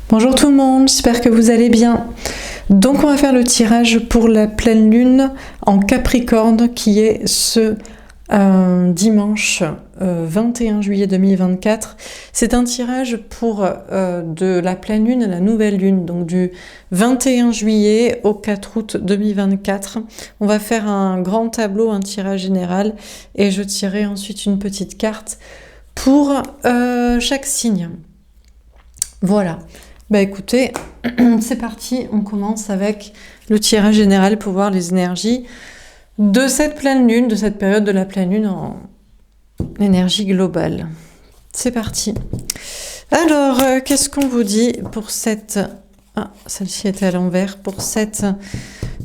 Bonjour tout le monde, j'espère que vous allez bien. Donc on va faire le tirage pour la pleine lune en Capricorne qui est ce dimanche 21 juillet 2024. C'est un tirage pour de la pleine lune à la nouvelle lune, donc du 21 juillet au 4 août 2024. On va faire un grand tableau, un tirage général et je tirerai ensuite une petite carte pour chaque signe. Voilà. Bah écoutez, c'est parti, on commence avec le tirage général pour voir les énergies de cette pleine lune, de cette période de la pleine lune en énergie globale. C'est parti. Alors, qu'est-ce qu'on vous dit pour cette... Ah, celle-ci était à l'envers. Pour cette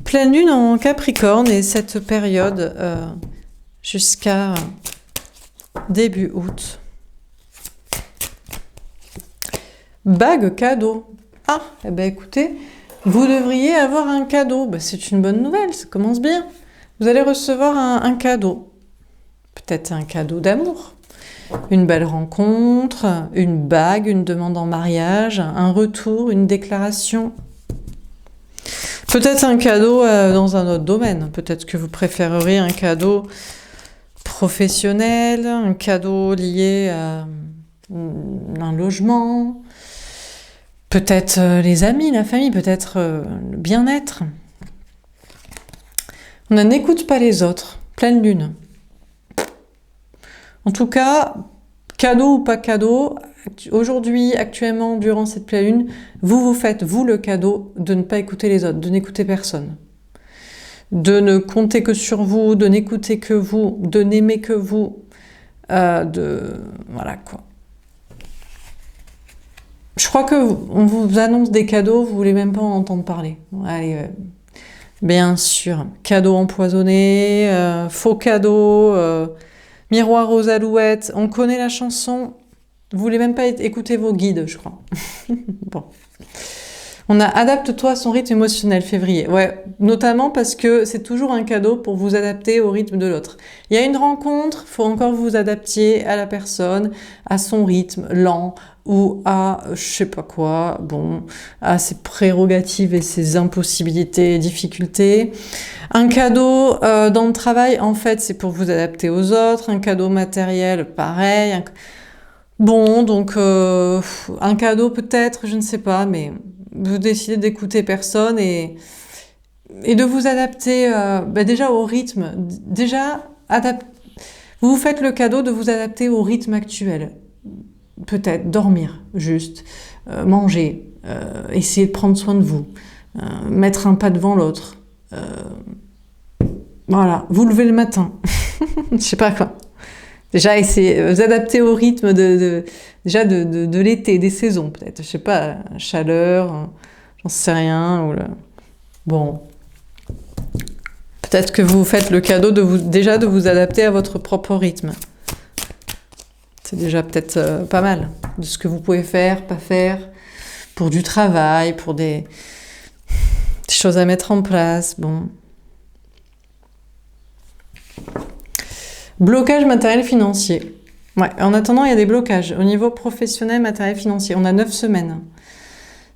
pleine lune en Capricorne et cette période jusqu'à début août. Bague cadeau. Ah, eh ben écoutez, vous devriez avoir un cadeau. Ben, c'est une bonne nouvelle, ça commence bien. Vous allez recevoir un cadeau. Peut-être un cadeau d'amour. Une belle rencontre, une bague, une demande en mariage, un retour, une déclaration. Peut-être un cadeau dans un autre domaine. Peut-être que vous préféreriez un cadeau professionnel, un cadeau lié à un logement. Peut-être les amis, la famille, peut-être le bien-être. On n'écoute pas les autres. Pleine lune. En tout cas, cadeau ou pas cadeau, aujourd'hui, actuellement, durant cette pleine lune, vous faites, vous, le cadeau de ne pas écouter les autres, de n'écouter personne. De ne compter que sur vous, de n'écouter que vous, de n'aimer que vous. Voilà quoi. Je crois qu'on vous annonce des cadeaux, vous voulez même pas en entendre parler. Allez, bien sûr. Cadeaux empoisonnés, faux cadeaux, miroir aux alouettes. On connaît la chanson. Vous voulez même pas écouter vos guides, je crois. Bon. On a adapte-toi à son rythme émotionnel, février. Ouais, notamment parce que c'est toujours un cadeau pour vous adapter au rythme de l'autre. Il y a une rencontre, faut encore vous adapter à la personne, à son rythme lent ou à je sais pas quoi, bon, à ses prérogatives et ses impossibilités et difficultés. Un cadeau dans le travail, en fait, c'est pour vous adapter aux autres. Un cadeau matériel, pareil. Bon, donc un cadeau peut-être, je ne sais pas, mais vous décidez d'écouter personne et de vous adapter déjà au rythme. Déjà, vous vous faites le cadeau de vous adapter au rythme actuel. Peut-être dormir, juste, manger, essayer de prendre soin de vous, mettre un pas devant l'autre. Voilà, vous levez le matin. Je sais pas quoi. Déjà, essayez vous adapter au rythme de l'été, des saisons peut-être. Je sais pas, chaleur, j'en sais rien. Bon, peut-être que vous faites le cadeau de vous adapter à votre propre rythme. C'est déjà peut-être pas mal de ce que vous pouvez faire, pas faire, pour du travail, pour des choses à mettre en place. Bon. Blocage matériel financier. Ouais, en attendant, il y a des blocages au niveau professionnel, matériel financier. On a 9 semaines.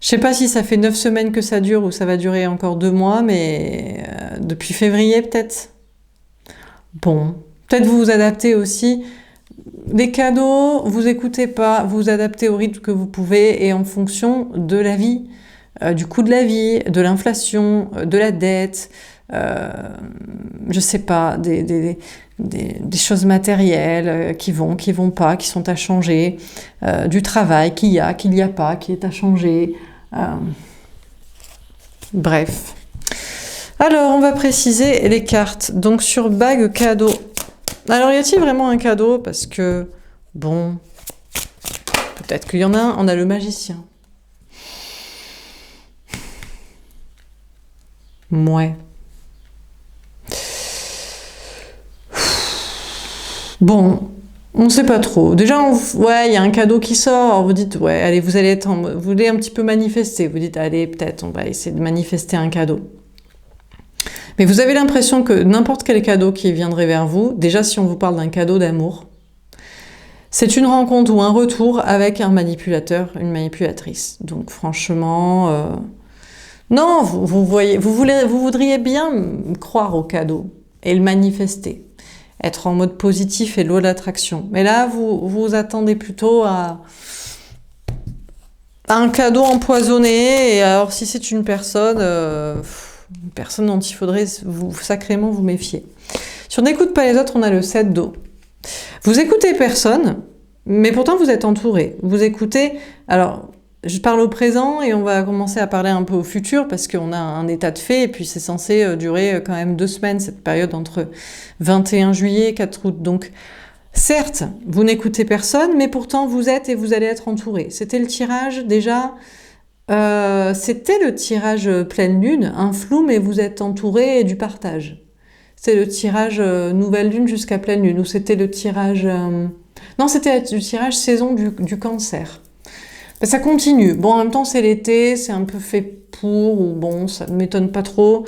Je sais pas si ça fait 9 semaines que ça dure ou ça va durer encore 2 mois, mais depuis février peut-être. Bon, peut-être vous vous adaptez aussi. Les cadeaux, vous écoutez pas, vous vous adaptez au rythme que vous pouvez et en fonction de la vie, du coût de la vie, de l'inflation, de la dette, je sais pas, des choses matérielles qui vont pas, qui sont à changer, du travail qu'il y a pas, qui est à changer. Bref. Alors, on va préciser les cartes. Donc, sur bague cadeau. Alors, y a-t-il vraiment un cadeau? Parce que, bon, peut-être qu'il y en a un. On a le magicien. Ouais. Bon, on ne sait pas trop. Déjà, ouais, il y a un cadeau qui sort. Vous dites, ouais, allez, vous voulez un petit peu manifester. Vous dites, allez, peut-être, on va essayer de manifester un cadeau. Mais vous avez l'impression que n'importe quel cadeau qui viendrait vers vous, déjà si on vous parle d'un cadeau d'amour, C'est une rencontre ou un retour avec un manipulateur, une manipulatrice. Donc franchement, non, vous voudriez bien croire au cadeau et le manifester. Être en mode positif et loi d'attraction. Mais là, vous vous attendez plutôt à un cadeau empoisonné. Et alors, si c'est une personne dont il faudrait sacrément vous méfier. Si on n'écoute pas les autres, on a le 7 d'eau. Vous écoutez personne, mais pourtant vous êtes entouré. Vous écoutez... Alors, je parle au présent et on va commencer à parler un peu au futur parce qu'on a un état de fait et puis c'est censé durer quand même 2 semaines, cette période entre 21 juillet et 4 août. Donc, certes, vous n'écoutez personne, mais pourtant vous êtes et vous allez être entouré. C'était le tirage déjà... c'était le tirage pleine lune, un flou, mais vous êtes entouré et du partage. C'est le tirage nouvelle lune jusqu'à pleine lune, ou c'était le tirage... Non, c'était le tirage saison du cancer. Ben, ça continue. Bon, en même temps, c'est l'été, c'est un peu fait pour, ou bon, ça ne m'étonne pas trop.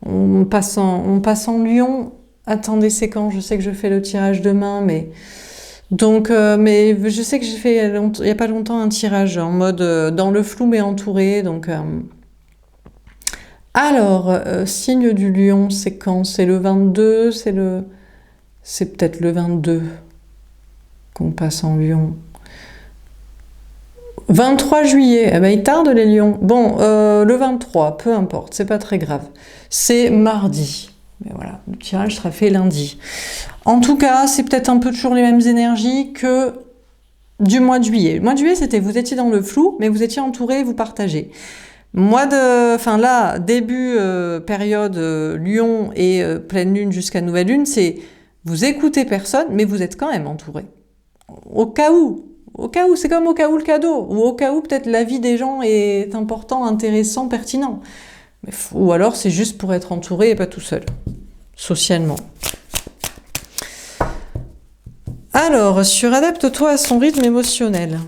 On passe en Lion. Attendez, c'est quand? Je sais que je fais le tirage demain, mais... Donc, mais je sais que j'ai fait il n'y a pas longtemps un tirage en mode dans le flou mais entouré. Donc, alors, signe du lion, c'est quand? C'est le 22, c'est peut-être le 22 qu'on passe en lion. 23 juillet, eh ben, il tarde les lions. Bon, le 23, peu importe, c'est pas très grave. C'est mardi. Mais voilà, le tirage sera fait lundi. En tout cas, c'est peut-être un peu toujours les mêmes énergies que du mois de juillet. Le mois de juillet, c'était vous étiez dans le flou, mais vous étiez entouré, vous partagez. Enfin là, début période Lion et pleine lune jusqu'à nouvelle lune, c'est vous écoutez personne, mais vous êtes quand même entouré. Au cas où, c'est comme au cas où le cadeau, ou au cas où peut-être la vie des gens est important, intéressant, pertinent. Ou alors c'est juste pour être entouré et pas tout seul, socialement. Alors, adapte-toi à son rythme émotionnel.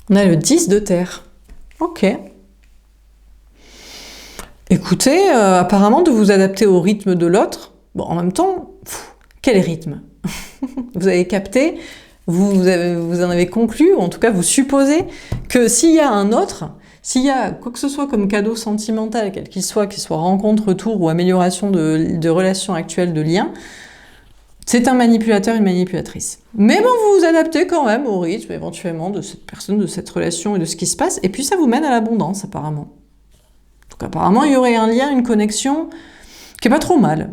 On a le 10 de terre. Ok. Écoutez, apparemment de vous adapter au rythme de l'autre. Bon, en même temps, quel rythme? Vous avez capté, vous en avez conclu, ou en tout cas vous supposez que s'il y a un autre, s'il y a quoi que ce soit comme cadeau sentimental, quel qu'il soit rencontre, retour ou amélioration de relations actuelles, de liens, c'est un manipulateur, une manipulatrice. Mais bon, vous vous adaptez quand même au rythme éventuellement de cette personne, de cette relation et de ce qui se passe, et puis ça vous mène à l'abondance apparemment. Donc apparemment, il y aurait un lien, une connexion qui est pas trop mal.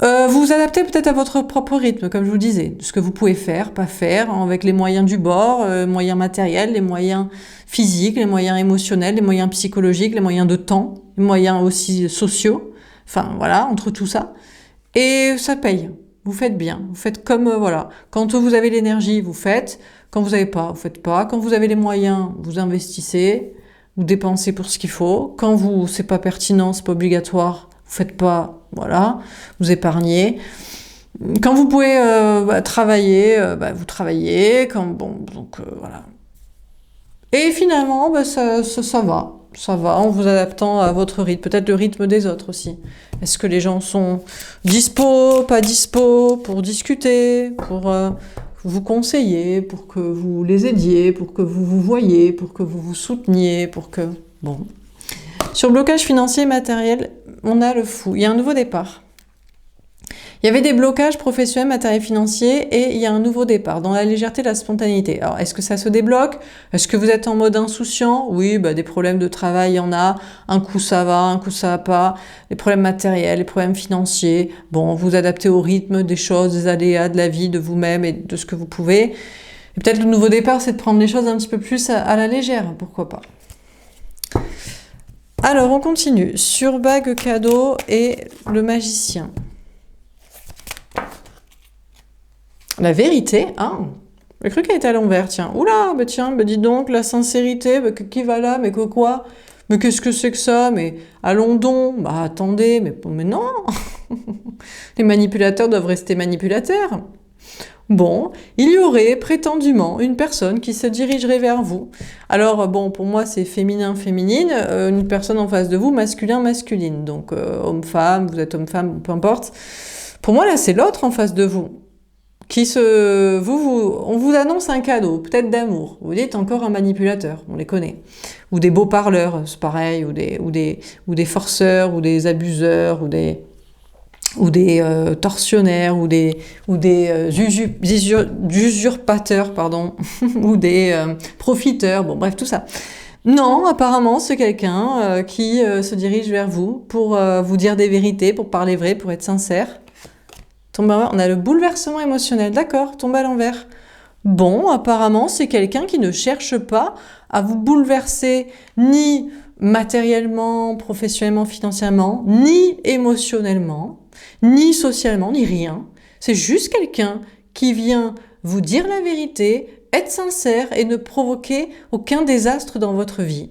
Vous vous adaptez peut-être à votre propre rythme, comme je vous disais, de ce que vous pouvez faire, pas faire, avec les moyens du bord, les moyens matériels, les moyens physiques, les moyens émotionnels, les moyens psychologiques, les moyens de temps, les moyens aussi sociaux, enfin voilà, entre tout ça. Et ça paye, vous faites bien, vous faites comme, voilà, quand vous avez l'énergie, vous faites, quand vous n'avez pas, vous faites pas, quand vous avez les moyens, vous investissez, vous dépensez pour ce qu'il faut, quand c'est pas pertinent, c'est pas obligatoire, vous faites pas, voilà, vous épargnez. Quand vous pouvez travailler, vous travaillez. Voilà. Et finalement, ça va. Ça va en vous adaptant à votre rythme. Peut-être le rythme des autres aussi. Est-ce que les gens sont dispo, pas dispo, pour discuter, pour vous conseiller, pour que vous les aidiez, pour que vous vous voyiez, pour que vous vous souteniez, pour que... Bon. Sur blocage financier et matériel, on a le fou. Il y a un nouveau départ. Il y avait des blocages professionnels, matériels, financiers, et il y a un nouveau départ, dans la légèreté, la spontanéité. Alors, est-ce que ça se débloque? Est-ce que vous êtes en mode insouciant? Oui, des problèmes de travail, il y en a. Un coup, ça va, un coup, ça va pas. Les problèmes matériels, les problèmes financiers. Bon, vous adaptez au rythme des choses, des aléas de la vie, de vous-même et de ce que vous pouvez. Et peut-être le nouveau départ, c'est de prendre les choses un petit peu plus à la légère, pourquoi pas. Alors, on continue. Sur bague cadeau et le magicien. La vérité, j'ai cru qu'elle était à l'envers, tiens. Oula, dis donc, la sincérité, qui va là, mais que quoi? Mais qu'est-ce que c'est que ça? Mais allons donc, attendez, mais non. Les manipulateurs doivent rester manipulateurs. Bon, il y aurait prétendument une personne qui se dirigerait vers vous. Alors bon, pour moi c'est féminin, féminine, une personne en face de vous, masculin, masculine. Donc homme-femme, vous êtes homme-femme, peu importe. Pour moi là c'est l'autre en face de vous. On vous annonce un cadeau, peut-être d'amour. Vous dites encore un manipulateur, on les connaît. Ou des beaux parleurs, c'est pareil, ou des forceurs, ou des abuseurs, ou des tortionnaires, ou des usurpateurs, pardon, ou des profiteurs, bon bref, tout ça. Non, apparemment, c'est quelqu'un qui se dirige vers vous pour vous dire des vérités, pour parler vrai, pour être sincère. On a le bouleversement émotionnel, d'accord, tombe à l'envers. Bon, apparemment, c'est quelqu'un qui ne cherche pas à vous bouleverser ni matériellement, professionnellement, financièrement, ni émotionnellement, ni socialement, ni rien. C'est juste quelqu'un qui vient vous dire la vérité, être sincère et ne provoquer aucun désastre dans votre vie.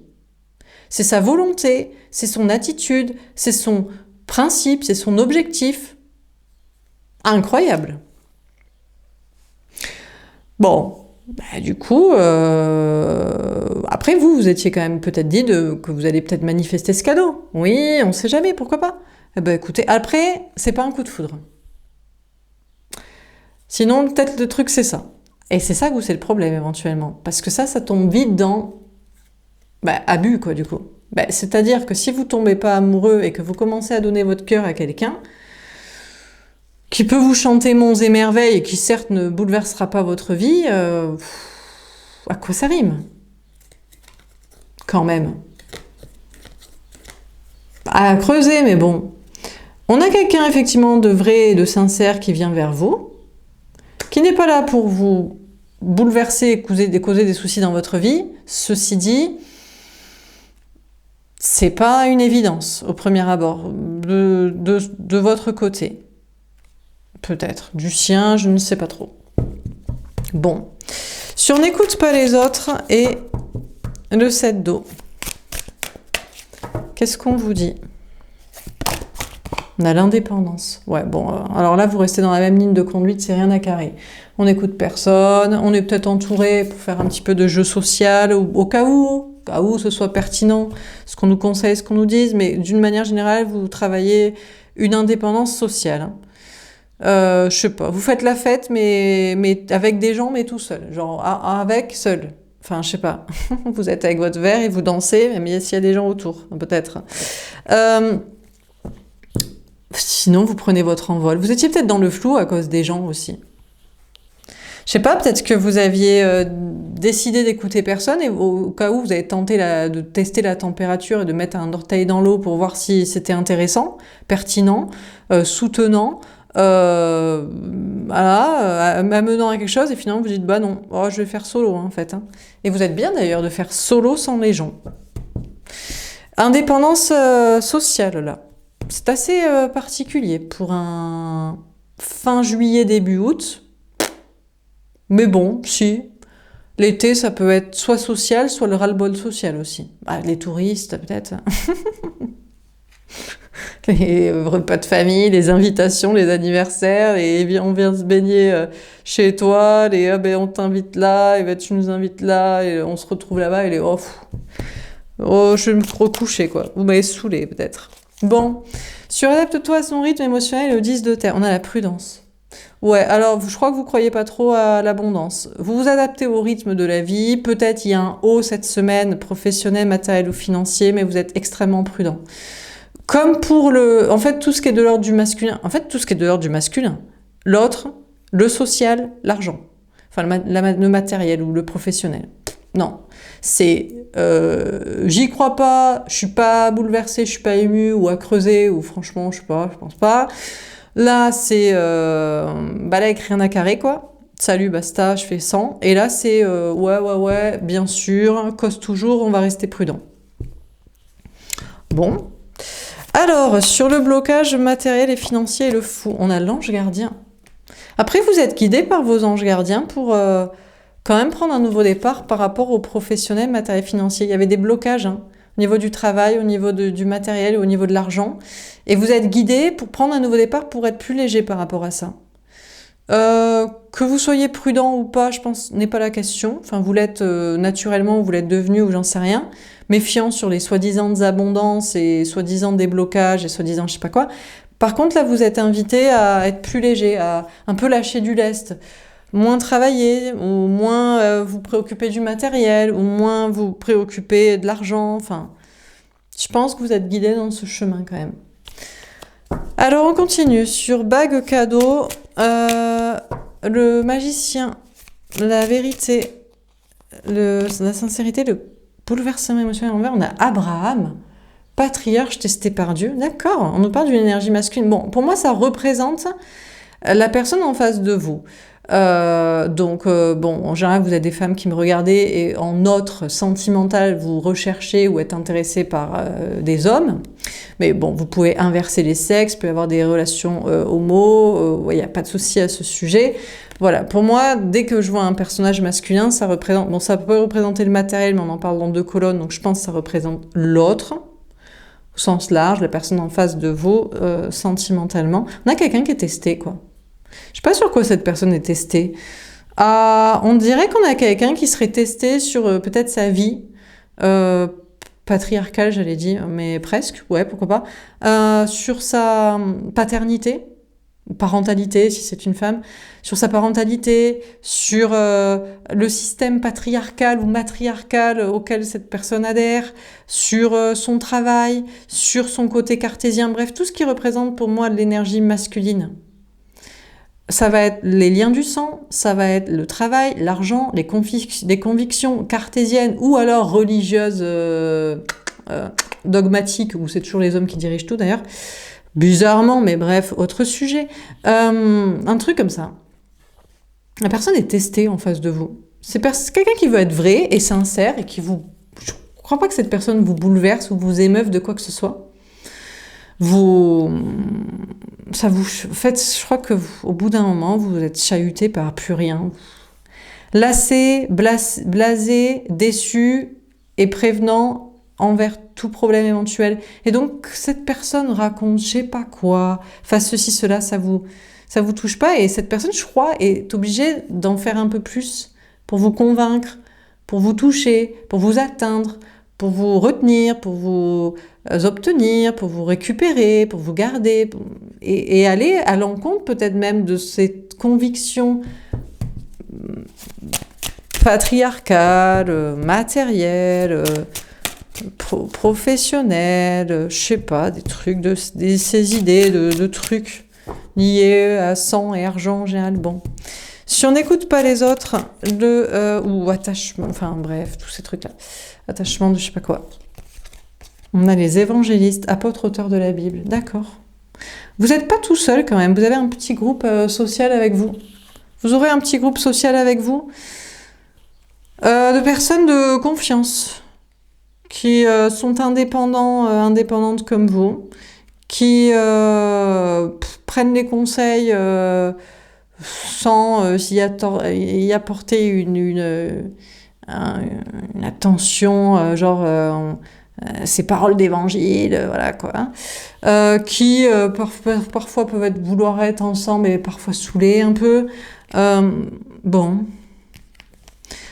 C'est sa volonté, c'est son attitude, c'est son principe, c'est son objectif. Incroyable. Bon, du coup, après vous étiez quand même peut-être dit que vous allez peut-être manifester ce cadeau. Oui, on ne sait jamais, pourquoi pas. Eh ben écoutez, après, c'est pas un coup de foudre. Sinon, peut-être le truc c'est ça. Et c'est ça que c'est le problème éventuellement. Parce que ça tombe vite dans abus, quoi, du coup. C'est-à-dire que si vous tombez pas amoureux et que vous commencez à donner votre cœur à quelqu'un, qui peut vous chanter monts et merveilles et qui certes ne bouleversera pas votre vie, à quoi ça rime? Quand même. À creuser, mais bon. On a quelqu'un effectivement de vrai et de sincère qui vient vers vous, qui n'est pas là pour vous bouleverser et causer des soucis dans votre vie. Ceci dit, c'est pas une évidence au premier abord de votre côté. Peut-être. Du sien, je ne sais pas trop. Bon. Sur n'écoute pas les autres et le 7 d'eau. Qu'est-ce qu'on vous dit? On a l'indépendance. Ouais, bon, alors là, vous restez dans la même ligne de conduite, c'est rien à carrer. On n'écoute personne, on est peut-être entouré pour faire un petit peu de jeu social, au cas où ce soit pertinent, ce qu'on nous conseille, ce qu'on nous dise, mais d'une manière générale, vous travaillez une indépendance sociale. Je sais pas, vous faites la fête, mais avec des gens, mais tout seul. Genre, avec, seul. Enfin, je sais pas. Vous êtes avec votre verre et vous dansez, mais s'il y a des gens autour, peut-être. Sinon, vous prenez votre envol. Vous étiez peut-être dans le flou à cause des gens aussi. Je sais pas, peut-être que vous aviez décidé d'écouter personne et au cas où vous avez tenté de tester la température et de mettre un orteil dans l'eau pour voir si c'était intéressant, pertinent, soutenant, amenant à quelque chose et finalement vous dites bah non, je vais faire solo en fait. Et vous êtes bien d'ailleurs de faire solo sans les gens. Indépendance sociale là. C'est assez particulier pour un fin juillet, début août. Mais bon, si. L'été, ça peut être soit social, soit le ras-le-bol social aussi. Les touristes, peut-être. Les repas de famille, les invitations, les anniversaires, et on vient se baigner chez toi, on t'invite là, et tu nous invites là, et on se retrouve là-bas, et je vais me recoucher, quoi. Vous m'avez saoulé, peut-être. Bon, sur adapte-toi à son rythme émotionnel, le 10 de terre, on a la prudence. Ouais, alors je crois que vous croyez pas trop à l'abondance. Vous vous adaptez au rythme de la vie, peut-être il y a un haut cette semaine, professionnel, matériel ou financier, mais vous êtes extrêmement prudent. Comme pour en fait, tout ce qui est de l'ordre du masculin. En fait, tout ce qui est de l'ordre du masculin. L'autre, le social, l'argent. Enfin, le matériel ou le professionnel. Non. C'est j'y crois pas, je suis pas bouleversée, je suis pas émue ou à creuser, ou franchement, je sais pas, je pense pas. Là, c'est là, avec rien à carrer, quoi. Salut, basta, je fais 100. Et là, c'est ouais, bien sûr, cause toujours, on va rester prudent. Bon. Alors, sur le blocage matériel et financier et le fou, on a l'ange gardien. Après, vous êtes guidé par vos anges gardiens pour quand même prendre un nouveau départ par rapport aux professionnels matériel financier. Il y avait des blocages au niveau du travail, au niveau du matériel, au niveau de l'argent. Et vous êtes guidé pour prendre un nouveau départ pour être plus léger par rapport à ça. Que vous soyez prudent ou pas, je pense, n'est pas la question. Enfin, vous l'êtes naturellement, vous l'êtes devenu ou j'en sais rien. Méfiant sur les soi-disant abondances et soi-disant déblocages et soi-disant je sais pas quoi. Par contre, là, vous êtes invité à être plus léger, à un peu lâcher du lest. Moins travailler, ou moins vous préoccuper du matériel, ou moins vous préoccuper de l'argent. Enfin, je pense que vous êtes guidé dans ce chemin quand même. Alors, on continue. Sur bague cadeau, le magicien, la vérité, la sincérité, le bouleversement émotionnel envers, on a Abraham, patriarche testé par Dieu. D'accord, on nous parle d'une énergie masculine. Bon, pour moi, ça représente la personne en face de vous. Bon, en général, vous êtes des femmes qui me regardez et en note sentimentale, vous recherchez ou êtes intéressée par des hommes. Mais bon, vous pouvez inverser les sexes, vous pouvez avoir des relations homo, il n'y a pas de souci à ce sujet. Voilà, pour moi, dès que je vois un personnage masculin, ça représente... Bon, ça peut représenter le matériel, mais on en parle dans 2 colonnes, donc je pense que ça représente l'autre, au sens large, la personne en face de vous, sentimentalement. On a quelqu'un qui est testé, quoi. Je sais pas sur quoi cette personne est testée. On dirait qu'on a quelqu'un qui serait testé sur peut-être sa vie patriarcale, j'allais dire, mais presque, ouais, pourquoi pas. Sur sa paternité, parentalité, si c'est une femme, sur sa parentalité, sur le système patriarcal ou matriarcal auquel cette personne adhère, sur son travail, sur son côté cartésien, bref, tout ce qui représente pour moi l'énergie masculine. Ça va être les liens du sang, ça va être le travail, l'argent, les convictions cartésiennes ou alors religieuses, dogmatiques, où c'est toujours les hommes qui dirigent tout d'ailleurs. Bizarrement, mais bref, autre sujet. Un truc comme ça. La personne est testée en face de vous. C'est quelqu'un qui veut être vrai et sincère et qui vous... Je ne crois pas que cette personne vous bouleverse ou vous émeuve de quoi que ce soit. Ça vous faites, je crois que au bout d'un moment, vous êtes chahuté par plus rien. Lassé, blasé, déçu et prévenant envers tout problème éventuel. Et donc, cette personne raconte je sais pas quoi, fasse ceci, cela, ça vous touche pas. Et cette personne, je crois, est obligée d'en faire un peu plus pour vous convaincre, pour vous toucher, pour vous atteindre, pour vous retenir, pour vous obtenir, pour vous récupérer, pour vous garder, et aller à l'encontre peut-être même de cette conviction patriarcale, matérielle, professionnelle, je sais pas, des trucs, ces idées de trucs liés à sang et argent en général. Bon. Si on n'écoute pas les autres, ou attachement, enfin bref, tous ces trucs-là, attachement de je sais pas quoi. On a les évangélistes, apôtres, auteurs de la Bible. D'accord. Vous n'êtes pas tout seul quand même. Vous avez un petit groupe social avec vous. Vous aurez un petit groupe social avec vous de personnes de confiance qui sont indépendantes comme vous, qui prennent les conseils sans y apporter une attention, ces paroles d'évangile, voilà quoi, hein, qui parfois peuvent vouloir être ensemble et parfois saouler un peu. Bon.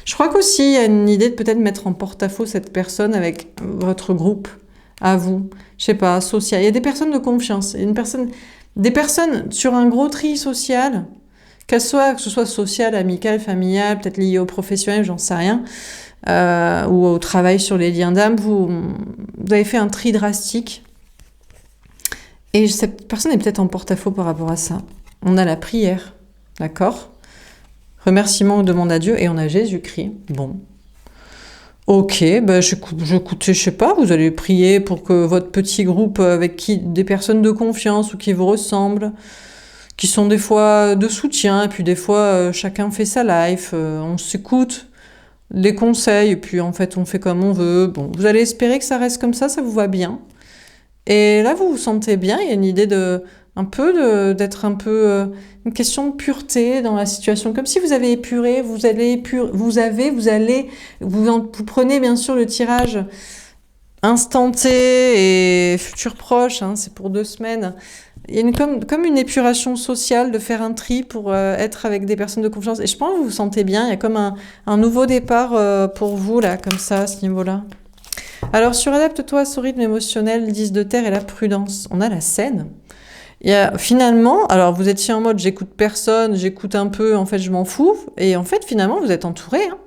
Je crois qu'aussi il y a une idée de peut-être mettre en porte-à-faux cette personne avec votre groupe à vous. Je sais pas, social. Il y a des personnes de confiance, des personnes sur un gros tri social, que ce soit social, amical, familial, peut-être lié au professionnel, j'en sais rien. Ou au travail sur les liens d'âme, vous avez fait un tri drastique. Et cette personne est peut-être en porte-à-faux par rapport à ça. On a la prière, d'accord ? Remerciement ou demande à Dieu, et on a Jésus-Christ. Bon. Ok, je sais pas, vous allez prier pour que votre petit groupe avec des personnes de confiance ou qui vous ressemblent, qui sont des fois de soutien, et puis des fois chacun fait sa life, on s'écoute les conseils, et puis en fait on fait comme on veut. Bon, vous allez espérer que ça reste comme ça vous va bien. Et là vous vous sentez bien, il y a une idée d'être un peu une question de pureté dans la situation, comme si vous avez épuré, vous prenez bien sûr le tirage instanté et futur proche, hein, c'est pour 2 semaines, Il y a comme une épuration sociale de faire un tri pour être avec des personnes de confiance. Et je pense que vous vous sentez bien. Il y a comme un nouveau départ pour vous, là, comme ça, à ce niveau-là. Alors, sur adapte-toi à ce rythme émotionnel, 10 de terre et la prudence. On a la scène. Il y a, finalement, alors vous étiez en mode j'écoute personne, j'écoute un peu, en fait je m'en fous. Et en fait, finalement, vous êtes entouré. Hein.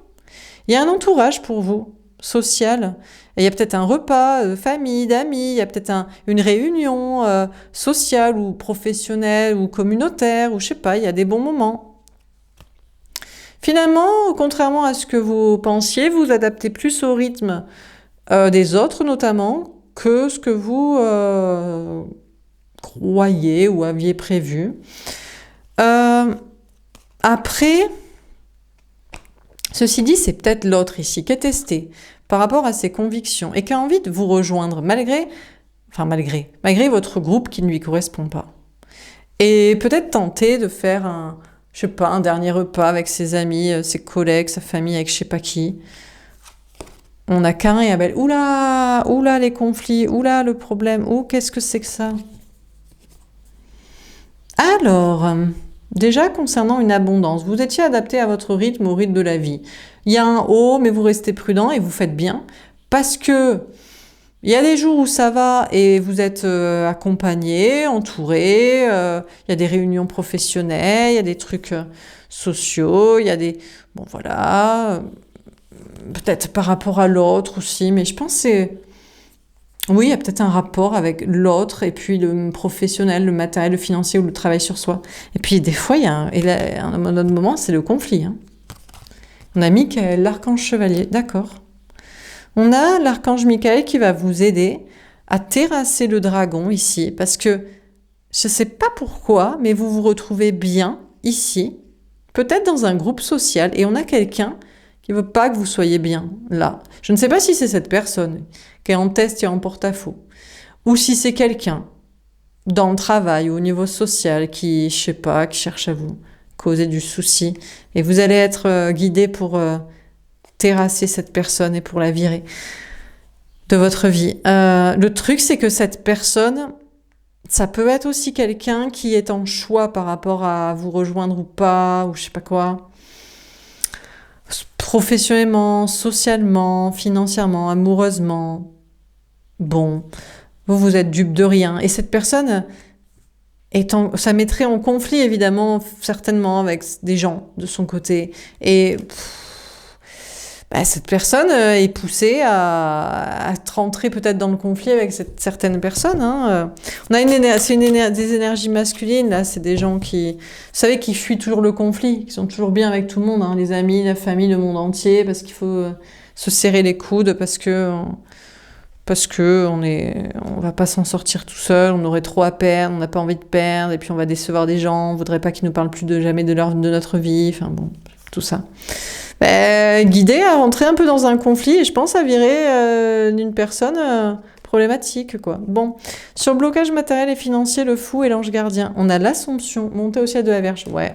Il y a un entourage pour vous, social. Et il y a peut-être un repas de famille, d'amis, il y a peut-être une réunion sociale ou professionnelle ou communautaire, ou je sais pas, il y a des bons moments. Finalement, contrairement à ce que vous pensiez, vous adaptez plus au rythme des autres notamment que ce que vous croyez ou aviez prévu. Après, ceci dit, c'est peut-être l'autre ici qui est testé par rapport à ses convictions et qui a envie de vous rejoindre malgré votre groupe qui ne lui correspond pas. Et peut-être tenter de faire un dernier repas avec ses amis, ses collègues, sa famille, avec je sais pas qui. On a Cain et Abel. Oula, oula les conflits, oula le problème, qu'est-ce que c'est que ça? Alors, déjà concernant une abondance, vous étiez adapté à votre rythme, au rythme de la vie. Il y a un haut, mais vous restez prudent et vous faites bien parce que il y a des jours où ça va et vous êtes accompagné, entouré, il y a des réunions professionnelles, il y a des trucs sociaux, il y a des... Bon voilà, peut-être par rapport à l'autre aussi, mais je pense que c'est... Oui, il y a peut-être un rapport avec l'autre et puis le professionnel, le matériel, le financier ou le travail sur soi. Et puis des fois, il y a un autre moment, c'est le conflit. Hein. On a Michael, l'archange chevalier, d'accord. On a l'archange Michael qui va vous aider à terrasser le dragon ici, parce que je ne sais pas pourquoi, mais vous vous retrouvez bien ici, peut-être dans un groupe social, et on a quelqu'un qui ne veut pas que vous soyez bien là. Je ne sais pas si c'est cette personne qui est en test et en porte-à-faux, ou si c'est quelqu'un dans le travail ou au niveau social qui, je sais pas, qui cherche à vous causer du souci, et vous allez être guidé pour terrasser cette personne et pour la virer de votre vie. Le truc, c'est que cette personne, ça peut être aussi quelqu'un qui est en choix par rapport à vous rejoindre ou pas, ou je sais pas quoi. Professionnellement, socialement, financièrement, amoureusement. Bon, vous êtes dupe de rien. Et cette personne, ça mettrait en conflit, évidemment, certainement, avec des gens de son côté. Et cette personne est poussée à rentrer peut-être dans le conflit avec certaines personnes. Hein. On a des énergies masculines, là, c'est des gens qui, vous savez, qui fuient toujours le conflit, qui sont toujours bien avec tout le monde, hein, les amis, la famille, le monde entier, parce qu'il faut se serrer les coudes, parce que on va pas s'en sortir tout seul, on aurait trop à perdre, on n'a pas envie de perdre, et puis on va décevoir des gens, on voudrait pas qu'ils nous parlent plus jamais de notre vie, enfin bon, tout ça. Guidé à rentrer un peu dans un conflit et je pense à virer d'une personne problématique, quoi. Bon, sur le blocage matériel et financier, le fou et l'ange gardien, on a l'Assomption, montée au ciel de la Vierge. Ouais.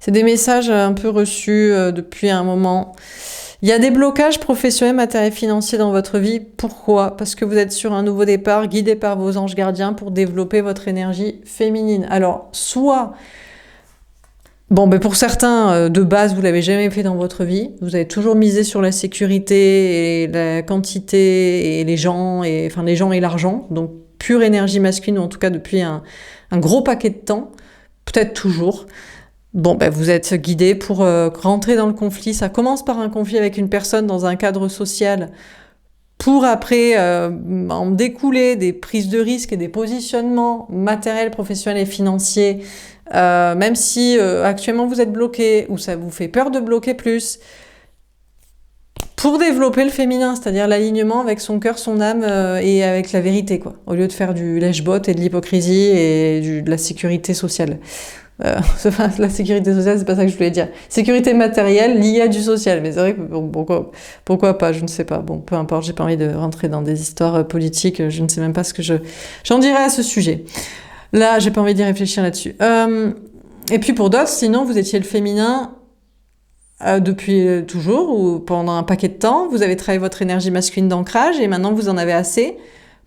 C'est des messages un peu reçus depuis un moment. Il y a des blocages professionnels, matériels et financiers dans votre vie. Pourquoi? Parce que vous êtes sur un nouveau départ, guidé par vos anges gardiens pour développer votre énergie féminine. Alors, soit... Bon, pour certains, de base, vous l'avez jamais fait dans votre vie. Vous avez toujours misé sur la sécurité et la quantité et les gens et l'argent. Donc, pure énergie masculine, ou en tout cas depuis un gros paquet de temps. Peut-être toujours. Bon, vous êtes guidé pour rentrer dans le conflit. Ça commence par un conflit avec une personne dans un cadre social pour après en découler des prises de risques et des positionnements matériels, professionnels et financiers. Même si actuellement vous êtes bloqué ou ça vous fait peur de bloquer plus, pour développer le féminin, c'est-à-dire l'alignement avec son cœur, son âme et avec la vérité, quoi, au lieu de faire du lèche-bot et de l'hypocrisie et de la sécurité sociale. La sécurité sociale, c'est pas ça que je voulais dire. Sécurité matérielle liée à du social, mais c'est vrai que pourquoi pas, je ne sais pas. Bon, peu importe, j'ai pas envie de rentrer dans des histoires politiques, je ne sais même pas ce que j'en dirais à ce sujet. Là, j'ai pas envie d'y réfléchir là-dessus. Et puis pour d'autres, sinon, vous étiez le féminin depuis toujours ou pendant un paquet de temps. Vous avez travaillé votre énergie masculine d'ancrage et maintenant vous en avez assez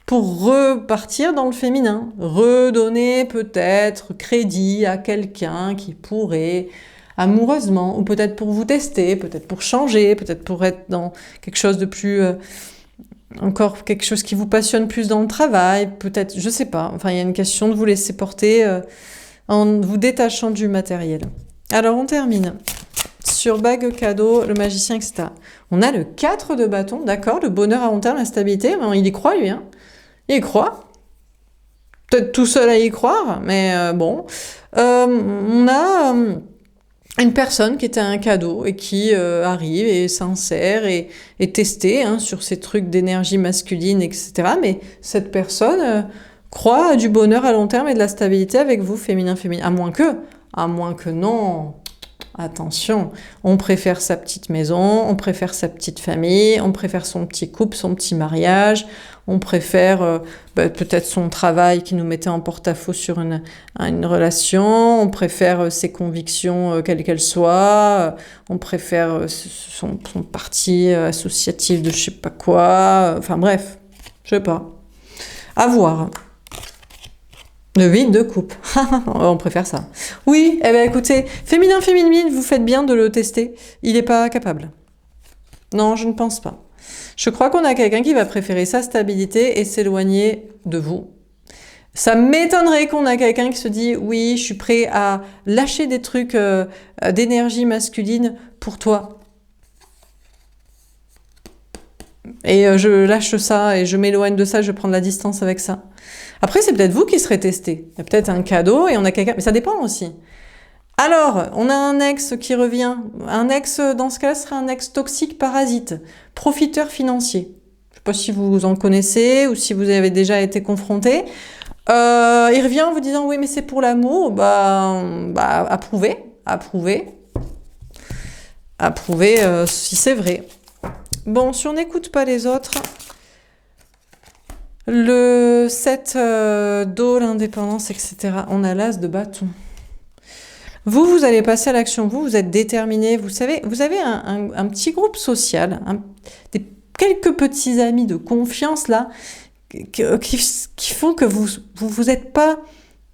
pour repartir dans le féminin, redonner peut-être crédit à quelqu'un qui pourrait amoureusement, ou peut-être pour vous tester, peut-être pour changer, peut-être pour être dans quelque chose de plus... encore quelque chose qui vous passionne plus dans le travail, peut-être, je sais pas. Enfin, il y a une question de vous laisser porter en vous détachant du matériel. Alors, on termine sur bague cadeau, le magicien, etc. On a le 4 de bâton, d'accord, le bonheur à long terme, la stabilité. Il y croit, lui, hein. Il y croit. Peut-être tout seul à y croire, mais bon. On a... une personne qui était un cadeau et qui arrive et est sincère et testée sur ces trucs d'énergie masculine, etc. Mais cette personne croit à du bonheur à long terme et de la stabilité avec vous, féminin. À moins que non. Attention, on préfère sa petite maison, on préfère sa petite famille, on préfère son petit couple, son petit mariage, on préfère peut-être son travail qui nous mettait en porte-à-faux sur une relation, on préfère ses convictions quelles qu'elles soient, on préfère son parti associatif de je sais pas quoi, enfin bref, je sais pas. À voir. Le 8 de coupe. On préfère ça. Oui, eh bien écoutez, féminin, féminine, vous faites bien de le tester. Il n'est pas capable. Non, je ne pense pas. Je crois qu'on a quelqu'un qui va préférer sa stabilité et s'éloigner de vous. Ça m'étonnerait qu'on a quelqu'un qui se dit « Oui, je suis prêt à lâcher des trucs d'énergie masculine pour toi. » Et je lâche ça et je m'éloigne de ça, je prends de la distance avec ça. Après, c'est peut-être vous qui serez testé. Il y a peut-être un cadeau et on a quelqu'un... Mais ça dépend aussi. Alors, on a un ex qui revient. Un ex, dans ce cas-là, serait un ex toxique parasite, profiteur financier. Je ne sais pas si vous en connaissez ou si vous avez déjà été confronté. Il revient en vous disant « Oui, mais c'est pour l'amour. » Approuvez si c'est vrai. Bon, si on n'écoute pas les autres... Le 7 d'eau, l'indépendance, etc. On a l'as de bâton. Vous allez passer à l'action. Vous êtes déterminé. Vous savez, vous avez un petit groupe social, quelques petits amis de confiance là, qui font que vous êtes pas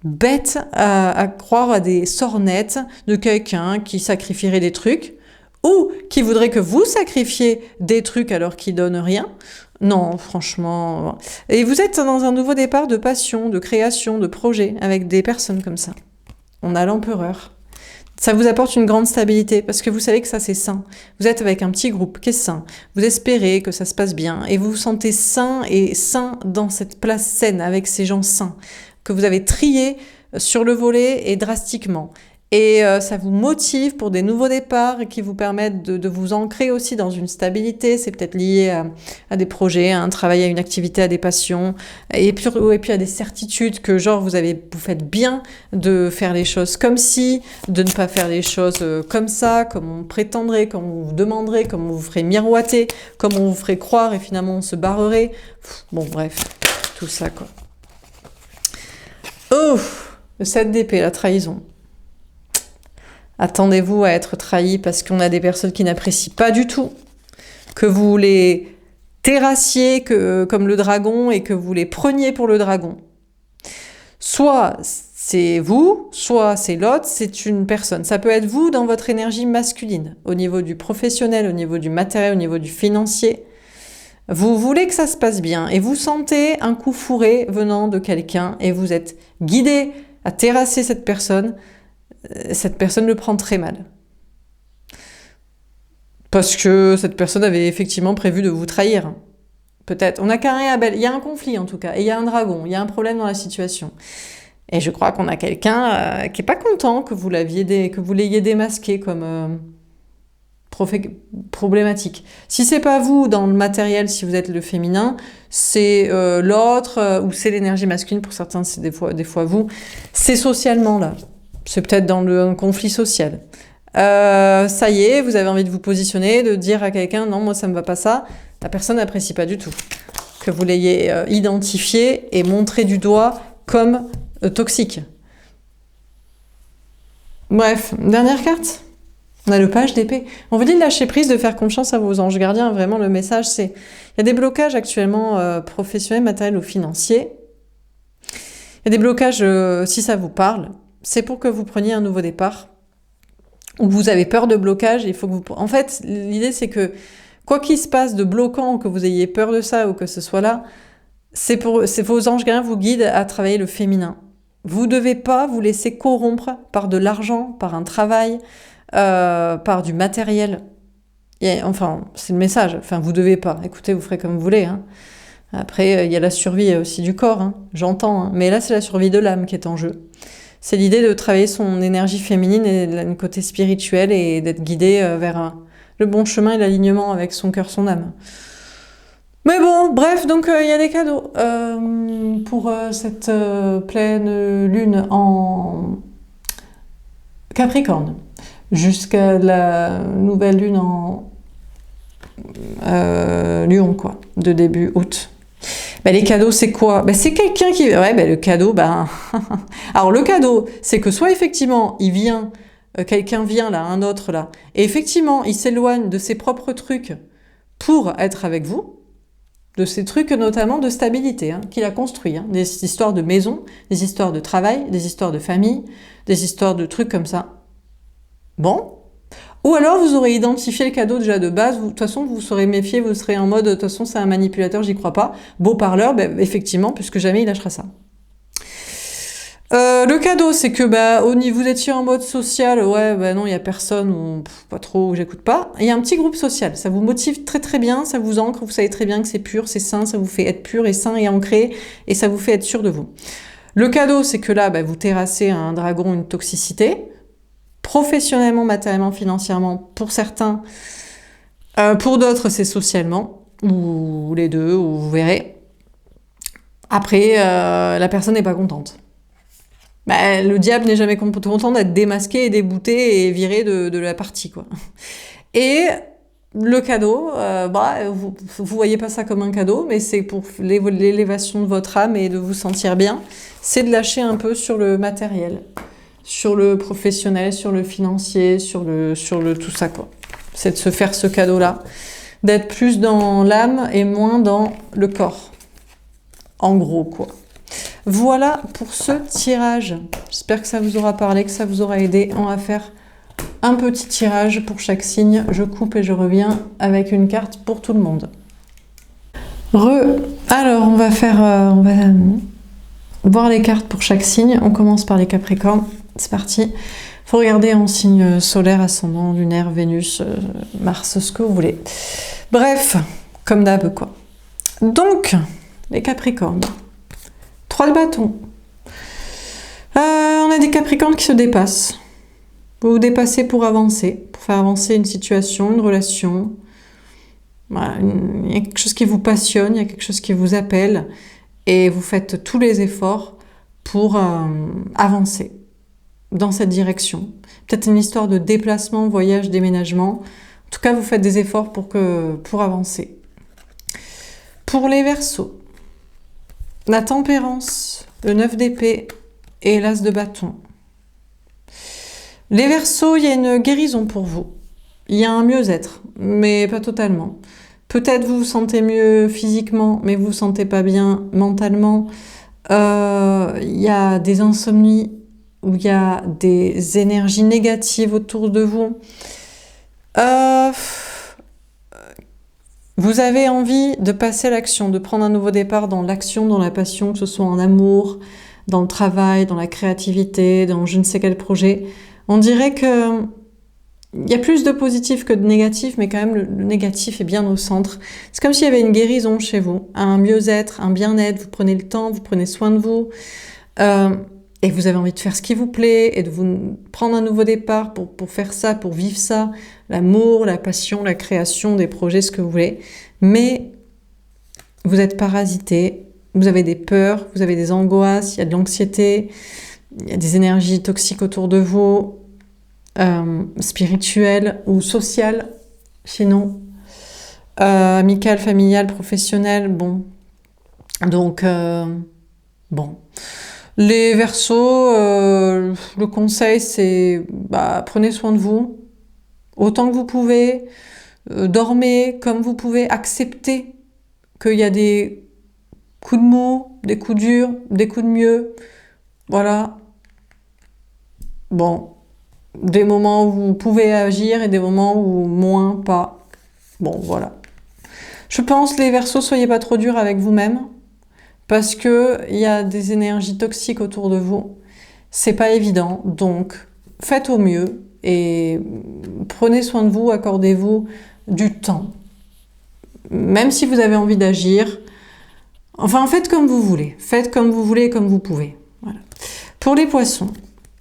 bête à croire à des sornettes de quelqu'un qui sacrifierait des trucs ou qui voudrait que vous sacrifiez des trucs alors qu'il donne rien. Non, franchement. Et vous êtes dans un nouveau départ de passion, de création, de projet, avec des personnes comme ça. On a l'empereur. Ça vous apporte une grande stabilité, parce que vous savez que ça, c'est sain. Vous êtes avec un petit groupe qui est sain. Vous espérez que ça se passe bien, et vous vous sentez sain et sain dans cette place saine, avec ces gens sains, que vous avez trié sur le volet et drastiquement. Et ça vous motive pour des nouveaux départs qui vous permettent de vous ancrer aussi dans une stabilité. C'est peut-être lié à des projets, à un travail, à une activité, à des passions. Et puis à des certitudes que genre vous faites bien de faire les choses comme si, de ne pas faire les choses comme ça, comme on prétendrait, comme on vous demanderait, comme on vous ferait miroiter, comme on vous ferait croire et finalement on se barrerait. Bon bref, tout ça quoi. Oh, le 7 d'épée, la trahison. Attendez-vous à être trahi parce qu'on a des personnes qui n'apprécient pas du tout, que vous les terrassiez comme le dragon et que vous les preniez pour le dragon. Soit c'est vous, soit c'est l'autre, c'est une personne. Ça peut être vous dans votre énergie masculine, au niveau du professionnel, au niveau du matériel, au niveau du financier. Vous voulez que ça se passe bien et vous sentez un coup fourré venant de quelqu'un et vous êtes guidé à terrasser cette personne le prend très mal. Parce que cette personne avait effectivement prévu de vous trahir. Peut-être. On a Caïn et Abel. Il y a un conflit en tout cas. Et il y a un dragon. Il y a un problème dans la situation. Et je crois qu'on a quelqu'un qui n'est pas content que vous l'ayez démasqué comme problématique. Si c'est pas vous dans le matériel, si vous êtes le féminin, c'est l'autre ou c'est l'énergie masculine. Pour certains, c'est des fois vous. C'est socialement là. C'est peut-être dans un conflit social. Ça y est, vous avez envie de vous positionner, de dire à quelqu'un « Non, moi, ça me va pas ça ». La personne n'apprécie pas du tout. Que vous l'ayez identifié et montré du doigt comme toxique. Bref, dernière carte. On a le page d'épée. On vous dit de lâcher prise, de faire confiance à vos anges gardiens. Vraiment, le message, c'est... Il y a des blocages actuellement professionnels, matériels ou financiers. Il y a des blocages, si ça vous parle, c'est pour que vous preniez un nouveau départ. Ou vous avez peur de blocage, il faut que vous... En fait, l'idée, c'est que quoi qu'il se passe de bloquant, que vous ayez peur de ça ou que ce soit là, c'est vos anges gardiens vous guident à travailler le féminin. Vous ne devez pas vous laisser corrompre par de l'argent, par un travail, par du matériel. Enfin, c'est le message. Enfin, vous devez pas. Écoutez, vous ferez comme vous voulez. Hein. Après, il y a la survie aussi du corps. Hein. J'entends. Hein. Mais là, c'est la survie de l'âme qui est en jeu. C'est l'idée de travailler son énergie féminine et le côté spirituel et d'être guidé vers le bon chemin et l'alignement avec son cœur, son âme. Mais bon, bref, donc il y a des cadeaux pour cette pleine lune en Capricorne jusqu'à la nouvelle lune en Lion, quoi, de début août. Ben, les cadeaux, c'est quoi? Ben, c'est quelqu'un qui... Ouais, ben, le cadeau, ben... Alors, le cadeau, c'est que soit effectivement, il vient, quelqu'un vient là, un autre là, et effectivement, il s'éloigne de ses propres trucs pour être avec vous, de ces trucs notamment de stabilité hein, qu'il a construit, hein, des histoires de maison, des histoires de travail, des histoires de famille, des histoires de trucs comme ça. Bon. Ou alors vous aurez identifié le cadeau déjà de base, de toute façon vous serez méfié, vous serez en mode de toute façon c'est un manipulateur, j'y crois pas. Beau parleur, ben, effectivement, puisque jamais il lâchera ça. Le cadeau, c'est que bah, vous étiez en mode social, ouais, bah non, il y a personne, ou pas trop, j'écoute pas. Il y a un petit groupe social, ça vous motive très très bien, ça vous ancre, vous savez très bien que c'est pur, c'est sain, ça vous fait être pur et sain et ancré, et ça vous fait être sûr de vous. Le cadeau, c'est que là, bah, vous terrassez un dragon, une toxicité, professionnellement, matériellement, financièrement, pour certains, pour d'autres, c'est socialement, ou les deux, ou vous verrez. Après, la personne n'est pas contente. Bah, le diable n'est jamais content d'être démasqué et débouté et viré de la partie, quoi. Et le cadeau, vous voyez pas ça comme un cadeau, mais c'est pour l'élévation de votre âme et de vous sentir bien. C'est de lâcher un peu sur le matériel, sur le professionnel, sur le financier, sur le tout ça, quoi. C'est de se faire ce cadeau-là, d'être plus dans l'âme et moins dans le corps. En gros, quoi. Voilà pour ce tirage. J'espère que ça vous aura parlé, que ça vous aura aidé. On va faire un petit tirage pour chaque signe. Je coupe et je reviens avec une carte pour tout le monde. Alors, on va voir les cartes pour chaque signe. On commence par les Capricornes. C'est parti. Il faut regarder en signe solaire, ascendant, lunaire, Vénus, Mars, ce que vous voulez. Bref, comme d'hab, quoi. Donc, les Capricornes. 3 de bâton. On a des Capricornes qui se dépassent. Vous vous dépassez pour avancer, pour faire avancer une situation, une relation. Voilà, il y a quelque chose qui vous passionne, il y a quelque chose qui vous appelle, et vous faites tous les efforts pour avancer dans cette direction. Peut-être une histoire de déplacement, voyage, déménagement. En tout cas, vous faites des efforts pour avancer. Pour les Verseaux, la tempérance, le 9 d'épée et l'as de bâton. Les Verseaux, il y a une guérison pour vous. Il y a un mieux-être, mais pas totalement. Peut-être vous vous sentez mieux physiquement, mais vous vous sentez pas bien mentalement. Il y a des insomnies, où il y a des énergies négatives autour de vous. Vous avez envie de passer à l'action, de prendre un nouveau départ dans l'action, dans la passion, que ce soit en amour, dans le travail, dans la créativité, dans je ne sais quel projet. On dirait que il y a plus de positif que de négatif, mais quand même le négatif est bien au centre. C'est comme s'il y avait une guérison chez vous, un mieux-être, un bien-être, vous prenez le temps, vous prenez soin de vous, et vous avez envie de faire ce qui vous plaît, et de vous prendre un nouveau départ pour faire ça, pour vivre ça, l'amour, la passion, la création, des projets, ce que vous voulez. Mais vous êtes parasité, vous avez des peurs, vous avez des angoisses, il y a de l'anxiété, il y a des énergies toxiques autour de vous, spirituelles ou sociales, sinon, amicales, familiales, professionnelles, bon. Donc, bon. Les Verseaux, le conseil c'est prenez soin de vous, autant que vous pouvez, dormez comme vous pouvez, acceptez qu'il y a des coups de mou, des coups durs, des coups de mieux, voilà. Bon, des moments où vous pouvez agir et des moments où moins pas. Bon, voilà. Je pense, les Verseaux, soyez pas trop durs avec vous-même, parce que il y a des énergies toxiques autour de vous. C'est pas évident, donc faites au mieux et prenez soin de vous, accordez-vous du temps. Même si vous avez envie d'agir, enfin, faites comme vous voulez. Faites comme vous voulez et comme vous pouvez. Voilà. Pour les poissons,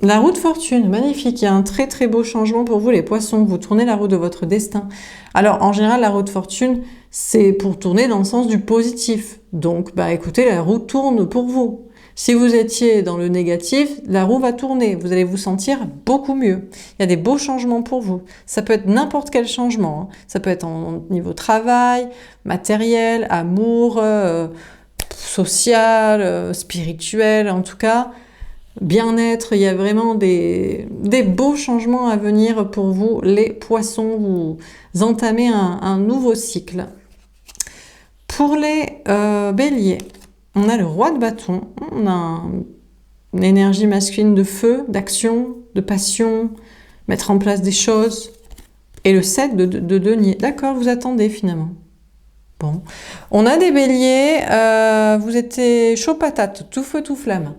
la roue de fortune, magnifique. Il y a un très très beau changement pour vous, les poissons. Vous tournez la roue de votre destin. Alors, en général, la roue de fortune, c'est pour tourner dans le sens du positif. Donc, bah écoutez, la roue tourne pour vous. Si vous étiez dans le négatif, la roue va tourner. Vous allez vous sentir beaucoup mieux. Il y a des beaux changements pour vous. Ça peut être n'importe quel changement. Ça peut être en niveau travail, matériel, amour, social, spirituel, en tout cas, bien-être. Il y a vraiment des beaux changements à venir pour vous, les poissons. Vous entamez un nouveau cycle. Pour les béliers, on a le roi de bâton, on a une énergie masculine de feu, d'action, de passion, mettre en place des choses, et le 7 de denier. D'accord, vous attendez finalement. Bon. On a des béliers, vous étiez chaud patate, tout feu, tout flamme.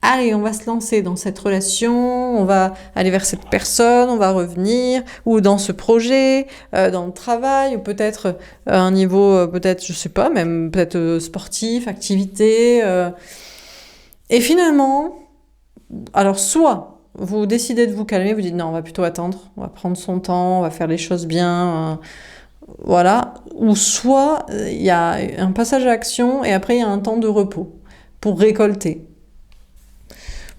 Allez, on va se lancer dans cette relation, on va aller vers cette personne, on va revenir, ou dans ce projet, dans le travail, ou peut-être à un niveau, peut-être, je sais pas, même peut-être sportif, activité. Et finalement, alors soit vous décidez de vous calmer, vous dites non, on va plutôt attendre, on va prendre son temps, on va faire les choses bien, voilà. Ou soit il y a un passage à l'action et après il y a un temps de repos pour récolter.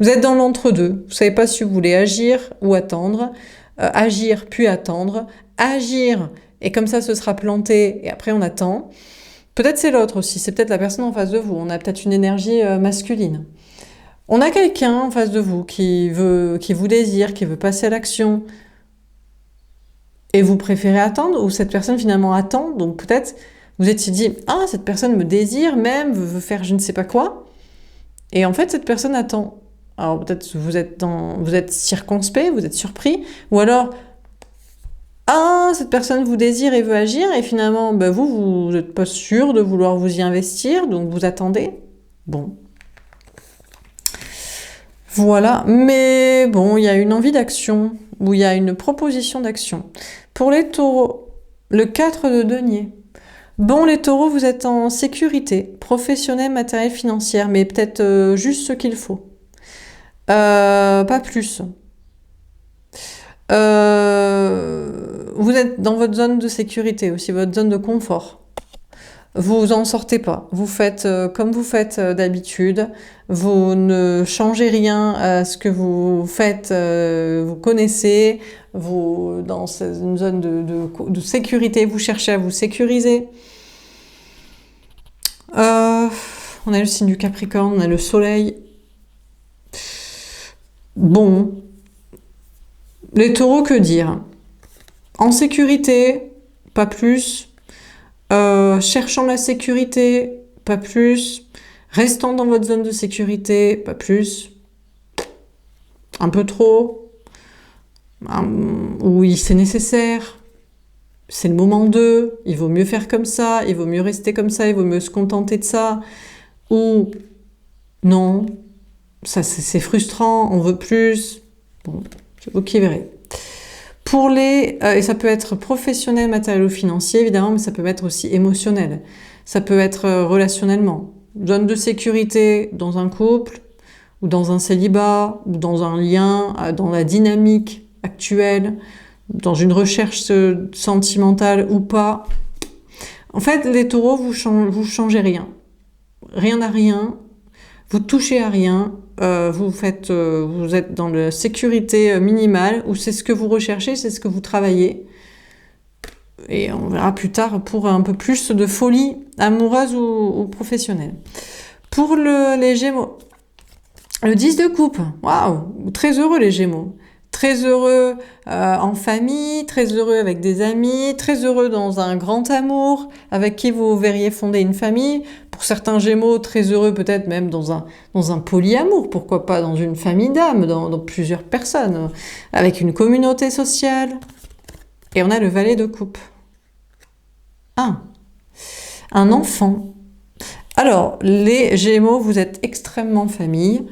Vous êtes dans l'entre-deux, vous ne savez pas si vous voulez agir ou attendre, agir puis attendre, agir et comme ça ce sera planté et après on attend. Peut-être c'est l'autre aussi, c'est peut-être la personne en face de vous, on a peut-être une énergie masculine. On a quelqu'un en face de vous qui vous désire, qui veut passer à l'action et vous préférez attendre ou cette personne finalement attend, donc peut-être vous étiez dit « Ah, cette personne me désire même, veut faire je ne sais pas quoi » et en fait cette personne attend. Alors peut-être vous êtes circonspect, vous êtes surpris, ou alors ah cette personne vous désire et veut agir et finalement ben, vous n'êtes pas sûr de vouloir vous y investir, donc vous attendez. Bon, voilà. Mais bon, il y a une envie d'action ou il y a une proposition d'action. Pour les taureaux, le 4 de denier. Bon, les taureaux, vous êtes en sécurité, professionnelle, matérielle, financière, mais peut-être juste ce qu'il faut. Pas plus. Vous êtes dans votre zone de sécurité aussi, votre zone de confort. Vous en sortez pas. Vous faites comme vous faites d'habitude. Vous ne changez rien à ce que vous faites, vous connaissez. Vous, dans une zone de sécurité, vous cherchez à vous sécuriser. On a le signe du Capricorne, on a le soleil. Bon, les taureaux, que dire? En sécurité, pas plus. Cherchant la sécurité, pas plus. Restant dans votre zone de sécurité, pas plus. Un peu trop. Oui, c'est nécessaire. C'est le moment d'eux. Il vaut mieux faire comme ça. Il vaut mieux rester comme ça. Il vaut mieux se contenter de ça. Ou non. Ça, c'est frustrant, on veut plus. Bon, c'est vous qui verrez. Pour les... et ça peut être professionnel, matériel ou financier, évidemment, mais ça peut être aussi émotionnel. Ça peut être relationnellement. Zone de sécurité dans un couple, ou dans un célibat, ou dans un lien, dans la dynamique actuelle, dans une recherche sentimentale ou pas. En fait, les taureaux, vous changez rien. Rien à rien. Vous touchez à rien, vous êtes dans la sécurité minimale, ou c'est ce que vous recherchez, c'est ce que vous travaillez. Et on verra plus tard pour un peu plus de folie amoureuse ou professionnelle. Pour les Gémeaux, le 10 de coupe, waouh, très heureux les Gémeaux. très heureux en famille, très heureux avec des amis, très heureux dans un grand amour, avec qui vous verriez fonder une famille. Pour certains Gémeaux, très heureux peut-être même dans un polyamour, pourquoi pas dans une famille d'âmes, dans plusieurs personnes, avec une communauté sociale. Et on a le valet de coupe. Un enfant. Alors, les Gémeaux, vous êtes extrêmement famille.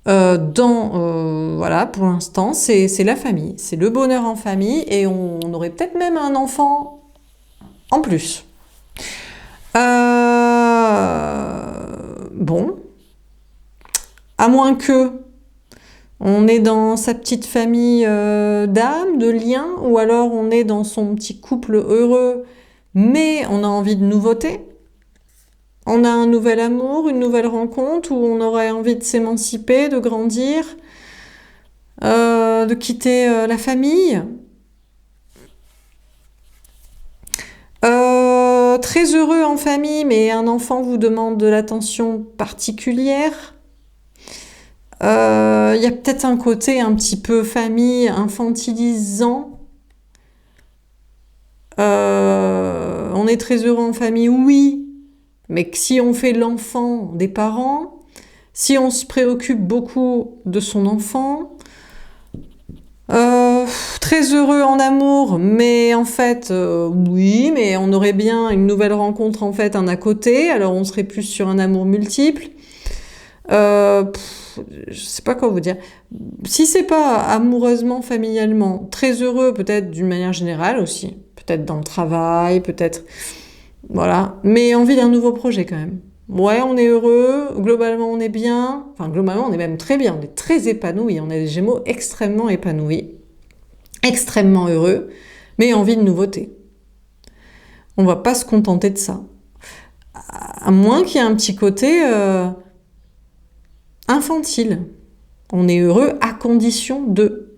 Voilà, pour l'instant, c'est la famille. C'est le bonheur en famille et on aurait peut-être même un enfant en plus. Bon. À moins que on est dans sa petite famille d'âme, de liens, ou alors on est dans son petit couple heureux, mais on a envie de nouveauté. On a un nouvel amour, une nouvelle rencontre, où on aurait envie de s'émanciper, de grandir, de quitter la famille. Très heureux en famille, mais un enfant vous demande de l'attention particulière. Il y a peut-être un côté un petit peu famille infantilisant. On est très heureux en famille, oui, mais si on fait l'enfant des parents, si on se préoccupe beaucoup de son enfant, très heureux en amour, mais en fait, oui, mais on aurait bien une nouvelle rencontre, en fait, un à côté, alors on serait plus sur un amour multiple. Je sais pas quoi vous dire. Si c'est pas amoureusement, familialement, très heureux peut-être d'une manière générale aussi, peut-être dans le travail, peut-être, voilà, mais envie d'un nouveau projet quand même. Ouais, on est heureux, globalement on est bien, enfin globalement on est même très bien, on est très épanoui, on est des Gémeaux extrêmement épanouis, extrêmement heureux, mais envie de nouveauté. On va pas se contenter de ça. À moins qu'il y ait un petit côté infantile. On est heureux à condition de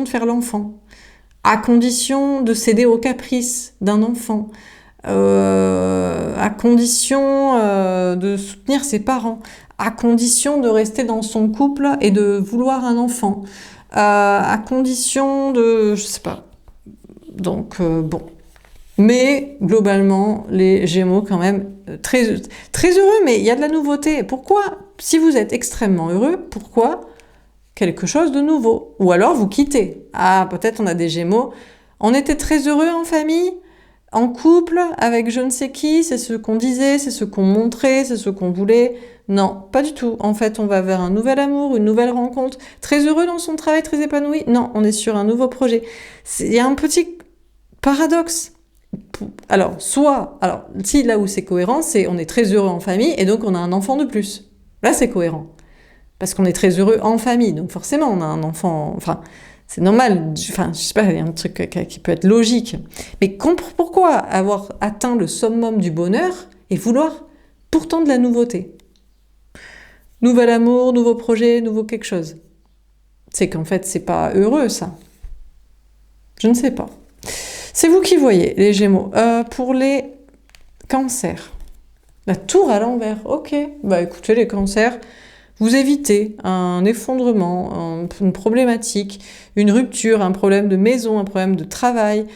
faire l'enfant, à condition de céder aux caprices d'un enfant, à condition de soutenir ses parents, à condition de rester dans son couple et de vouloir un enfant, à condition de... je sais pas. Donc, bon. Mais globalement, les Gémeaux quand même très, très heureux, mais il y a de la nouveauté. Pourquoi, si vous êtes extrêmement heureux, pourquoi quelque chose de nouveau? Ou alors vous quittez. Ah, peut-être on a des Gémeaux. On était très heureux en famille, en couple, avec je ne sais qui, c'est ce qu'on disait, c'est ce qu'on montrait, c'est ce qu'on voulait. Non, pas du tout. En fait, on va vers un nouvel amour, une nouvelle rencontre. Très heureux dans son travail, très épanoui. Non, on est sur un nouveau projet. Il y a un petit paradoxe. Alors, si là où c'est cohérent, c'est on est très heureux en famille et donc on a un enfant de plus. Là, c'est cohérent. Parce qu'on est très heureux en famille, donc forcément on a un enfant, enfin, c'est normal, enfin, je sais pas, il y a un truc qui peut être logique. Mais pourquoi avoir atteint le summum du bonheur et vouloir pourtant de la nouveauté? Nouvel amour, nouveau projet, nouveau quelque chose. C'est qu'en fait, c'est pas heureux, ça. Je ne sais pas. C'est vous qui voyez, les Gémeaux. Pour les cancers. La tour à l'envers, ok. Bah écoutez, les cancers, vous évitez un effondrement, une problématique, une rupture, un problème de maison, un problème de travail,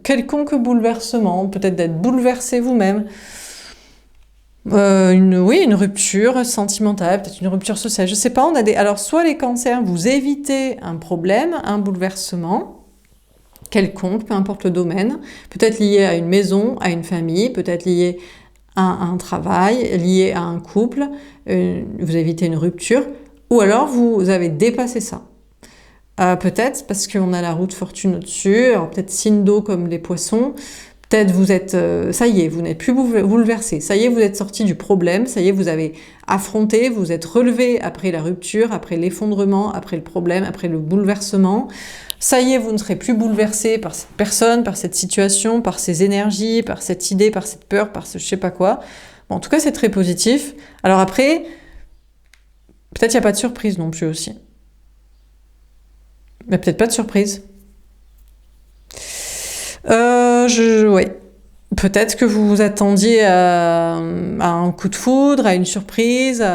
quelconque bouleversement, peut-être d'être bouleversé vous-même. Une rupture sentimentale, peut-être une rupture sociale, je sais pas. Alors, soit les cancers, vous évitez un problème, un bouleversement, quelconque, peu importe le domaine, peut-être lié à une maison, à une famille, peut-être lié à un travail, lié à un couple, vous évitez une rupture, ou alors vous avez dépassé ça. Peut-être parce qu'on a la roue de fortune au-dessus, alors peut-être signe d'eau comme les poissons, peut-être vous êtes, ça y est, vous n'êtes plus bouleversé, ça y est, vous êtes sorti du problème, ça y est, vous avez affronté, vous êtes relevé après la rupture, après l'effondrement, après le problème, après le bouleversement. Ça y est, vous ne serez plus bouleversé par cette personne, par cette situation, par ces énergies, par cette idée, par cette peur, par ce je sais pas quoi. Bon, en tout cas, c'est très positif. Alors après, peut-être il n'y a pas de surprise non plus aussi. Mais peut-être pas de surprise. Ouais. Peut-être que vous vous attendiez à un coup de foudre, à une surprise,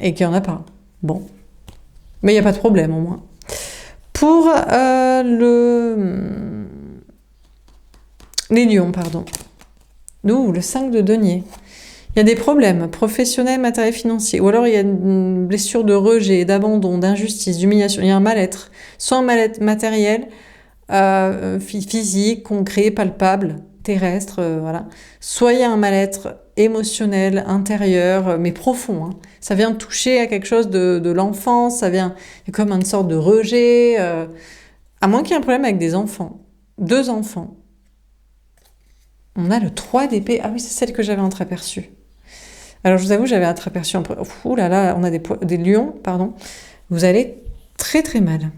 et qu'il n'y en a pas. Bon. Mais il n'y a pas de problème, au moins. Pour les lions, pardon. Nous, le 5 de denier. Il y a des problèmes professionnels, matériels, financiers. Ou alors il y a une blessure de rejet, d'abandon, d'injustice, d'humiliation. Il y a un mal-être. Soit un mal-être matériel, physique, concret, palpable, terrestre, voilà. Soit il y a un mal-être émotionnel, intérieur, mais profond. Hein. Ça vient toucher à quelque chose de l'enfance, ça vient comme une sorte de rejet. À moins qu'il y ait un problème avec des enfants. 2 enfants. On a le 3 d'épée. Ah oui, c'est celle que j'avais entreaperçue. Alors, je vous avoue, j'avais entreaperçu un peu... Ouh là là, on a des lions, pardon. Vous allez très très mal.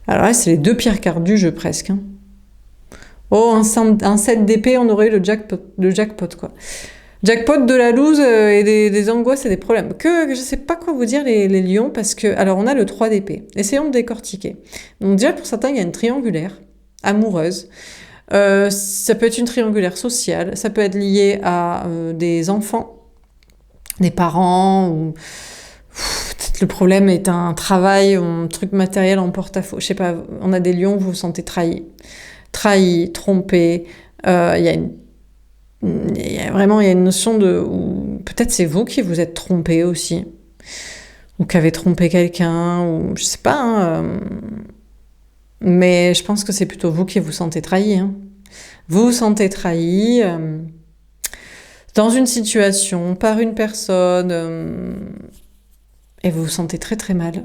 Alors là, c'est les 2 pires cartes du jeu, presque. Hein. Oh, un 7 d'épée, on aurait eu le jackpot, quoi. Jackpot de la loose et des angoisses et des problèmes. Que je sais pas quoi vous dire, les lions, parce que... Alors, on a le 3 d'épée. Essayons de décortiquer. Donc déjà, pour certains, il y a une triangulaire amoureuse. Ça peut être une triangulaire sociale, ça peut être lié à des enfants, des parents, ou peut-être le problème est un travail, un truc matériel en porte-à-faux. Je sais pas, on a des lions, vous vous sentez trahi, trompé. Il y a vraiment une notion de... Peut-être c'est vous qui vous êtes trompé aussi, ou qui avez trompé quelqu'un, ou je sais pas, hein, mais je pense que c'est plutôt vous qui vous sentez trahi. Hein. Vous vous sentez trahi dans une situation, par une personne, et vous vous sentez très très mal.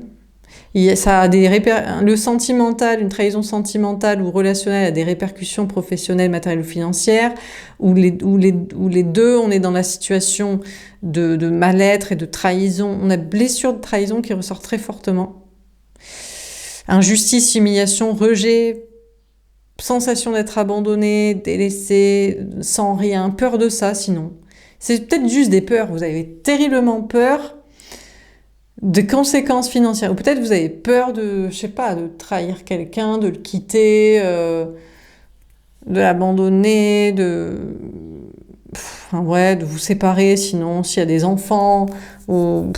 Ça a le sentimental, une trahison sentimentale ou relationnelle a des répercussions professionnelles, matérielles ou financières, où les deux, on est dans la situation de mal-être et de trahison. On a blessure de trahison qui ressort très fortement. Injustice, humiliation, rejet, sensation d'être abandonné, délaissé, sans rien, peur de ça sinon. C'est peut-être juste des peurs, vous avez terriblement peur de conséquences financières, ou peut-être vous avez peur de, je sais pas, de trahir quelqu'un, de le quitter, de l'abandonner, de vous séparer sinon, s'il y a des enfants, ou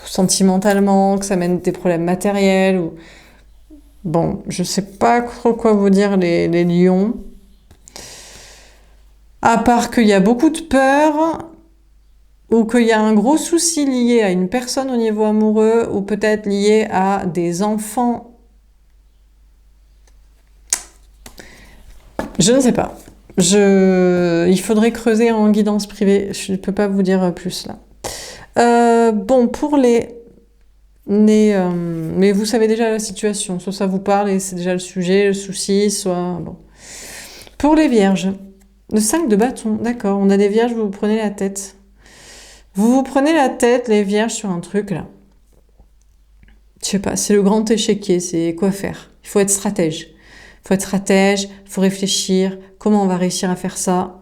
sentimentalement, que ça mène des problèmes matériels, ou... Bon, je sais pas trop quoi vous dire les lions. À part qu'il y a beaucoup de peur, ou qu'il y a un gros souci lié à une personne au niveau amoureux, ou peut-être lié à des enfants. Je ne sais pas. Il faudrait creuser en guidance privée. Je ne peux pas vous dire plus là. Bon, pour mais vous savez déjà la situation, soit ça vous parle et c'est déjà le sujet, le souci, soit... Bon. Pour les vierges, le 5 de bâton, d'accord, on a des vierges, vous vous prenez la tête. Vous vous prenez la tête, les vierges, sur un truc, là. Je sais pas, c'est le grand échiquier, c'est quoi faire. Il faut être stratège. Il faut réfléchir, comment on va réussir à faire ça.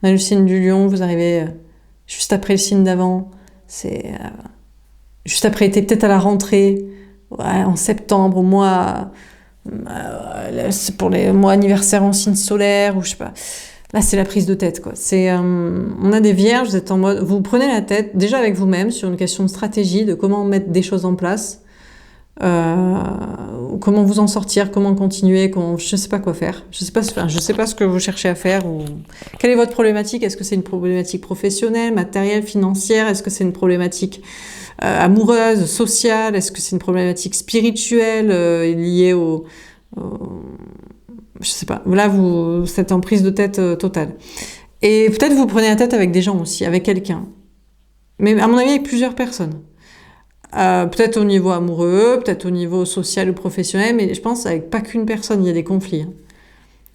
On a le signe du lion, vous arrivez juste après le signe d'avant, c'est... Juste après, était peut-être à la rentrée, ouais, en septembre, au mois, c'est pour les mois anniversaires en signe solaire, ou je sais pas. Là, c'est la prise de tête, quoi. On a des vierges, vous êtes en mode, vous prenez la tête, déjà avec vous-même, sur une question de stratégie, de comment mettre des choses en place, comment vous en sortir, comment continuer, je sais pas quoi faire. Je sais pas ce que vous cherchez à faire, ou quelle est votre problématique. Est-ce que c'est une problématique professionnelle, matérielle, financière? Est-ce que c'est une problématique amoureuse, sociale? Est-ce que c'est une problématique spirituelle liée je sais pas. Là, vous êtes en prise de tête totale. Et peut-être vous prenez la tête avec des gens aussi, avec quelqu'un. Mais à mon avis, avec plusieurs personnes. Peut-être au niveau amoureux, peut-être au niveau social ou professionnel, mais je pense avec pas qu'une personne, il y a des conflits. Hein.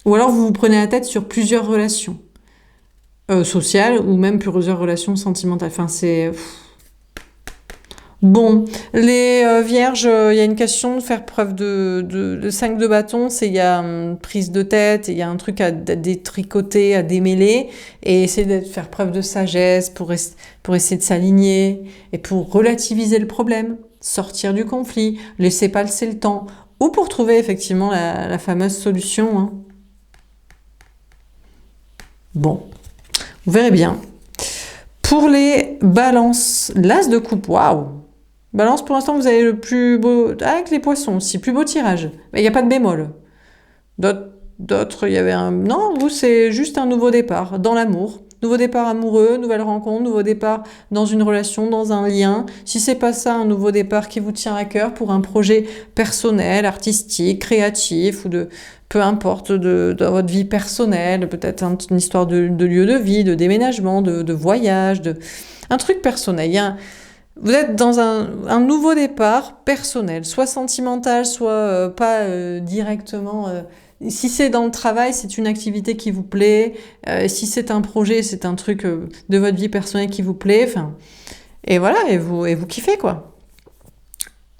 Ou alors vous vous prenez la tête sur plusieurs relations sociales ou même plusieurs relations sentimentales. Enfin, c'est... Bon, les vierges, il y a une question de faire preuve de 5 de bâton, il y a une prise de tête, il y a un truc à détricoter, à démêler, et essayer de faire preuve de sagesse pour essayer de s'aligner, et pour relativiser le problème, sortir du conflit, laisser passer le temps, ou pour trouver effectivement la fameuse solution. Hein. Bon, vous verrez bien. Pour les balances, l'as de coupe, waouh! Balance, pour l'instant, vous avez le plus beau... Avec les poissons aussi, plus beau tirage. Mais il n'y a pas de bémol. D'autres, il y avait un... Non, vous, c'est juste un nouveau départ dans l'amour. Nouveau départ amoureux, nouvelle rencontre, nouveau départ dans une relation, dans un lien. Si c'est pas ça, un nouveau départ qui vous tient à cœur pour un projet personnel, artistique, créatif ou de... Peu importe, dans votre vie personnelle, peut-être une histoire de lieu de vie, de déménagement, de voyage, un truc personnel. Vous êtes dans un nouveau départ personnel, soit sentimental, soit pas directement. Si c'est dans le travail, c'est une activité qui vous plaît. Si c'est un projet, c'est un truc de votre vie personnelle qui vous plaît. Enfin, et voilà, et vous kiffez quoi.